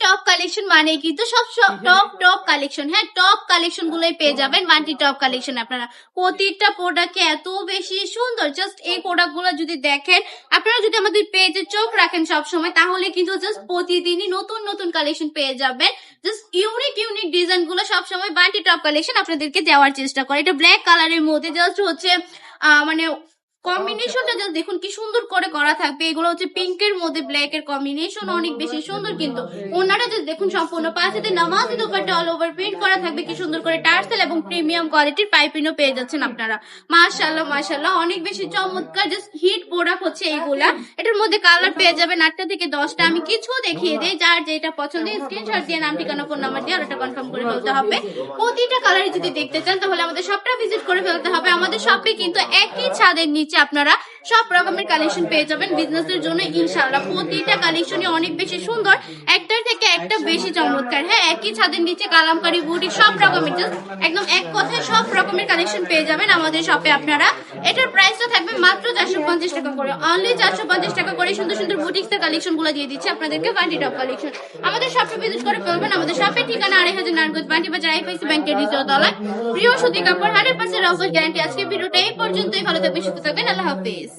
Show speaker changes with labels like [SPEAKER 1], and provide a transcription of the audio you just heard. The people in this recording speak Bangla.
[SPEAKER 1] টপ কালেকশন মানে কিন্তু সব টপ টপ কালেকশন, হ্যাঁ টপ কালেকশন গুলোই পেয়ে যাবেন বান্টি টপ কালেকশন। আপনারা প্রতিটা প্রোডাক্টে এত বেশি সুন্দর, জাস্ট এই প্রোডাক্ট গুলো যদি দেখেন, আপনারা যদি আমাদের পেজে চোখ রাখেন সব সময়, তাহলে কিন্তু জাস্ট প্রতিদিনই নতুন নতুন কালেকশন পেয়ে যাবেন। জাস্ট ইউনিক ইউনিক ডিজাইন গুলো সবসময় বান্টি টপ কালেকশন আপনাদেরকে দেওয়ার চেষ্টা করে। এটা ব্ল্যাক কালারের মধ্যে জাস্ট হচ্ছে মানে কম্বিনেশনটা জাস্ট দেখুন কি সুন্দর করে করা থাকবে। এগুলো হচ্ছে পিঙ্কের মধ্যে ব্ল্যাক এর কম্বিনেশন, অনেক বেশি সুন্দর। কিন্তু ওনারা জাস্ট দেখুন সম্পূর্ণ পাঁচেতে নামাজি দোপাট্টা অল ওভার প্রিন্ট করা থাকবে, কি সুন্দর করে টার্সেল এবং প্রিমিয়াম কোয়ালিটির পাইপিনও পেয়ে যাচ্ছেন আপনারা। মাশাআল্লাহ মাশাআল্লাহ, অনেক বেশি চমৎকার, জাস্ট হিট প্রোডাক্ট হচ্ছে এইগুলা। এটার মধ্যে কালার পেয়ে যাবেন 8টা থেকে 10টা। আমি কিছু দেখিয়ে দেই, যার যেটা পছন্দ স্ক্রিনশট দিয়ে নাম ঠিকানা ফোন নাম্বার দিয়ে অর্ডারটা কনফার্ম করে ফেলতে হবে। প্রতিটা কালারই যদি দেখতে চান তাহলে আমাদের শপটা ভিজিট করে ফেলতে হবে। আমাদের শপে কিন্তু একই ছাদের নিচে আপনারা সব রকমের কালেকশন পেয়ে যাবেন বিজনেসের জন্য ইনশাআল্লাহ। প্রতিটা কালেকশনই অনেক বেশি সুন্দর, একটার থেকে একটা বেশি চমৎকার। হ্যাঁ, একই ছাদের নিচে কালামকারী বুটি সব রকমের, জাস্ট একদম এক কথায় সব রকমের কালেকশন পেয়ে যাবেন আমাদের শপে আপনারা। এটার প্রাইসটা থাকবে মাত্র 450 টাকা করে, অনলি 450 টাকা করে। সুন্দর সুন্দর বুটিক্সের কালেকশন গুলো দিয়ে দিচ্ছে আপনাদেরকে বান্টি টপ কালেকশন। আমাদের শপে ভিজিট করে ফেলবেন। আমাদের শপের ঠিকানা 2500 নারায়ণগঞ্জ বান্টি বাজার আইপিসি ব্যাংকের দ্বিতীয় তলায়। প্রিয় সুতি কাপড় 100% অফার গ্যারান্টি। আজকে ভিডিওটা এই পর্যন্তই। ভালো থাকবেন, সুস্থ থাকবেন, আল্লাহ হাফেজ।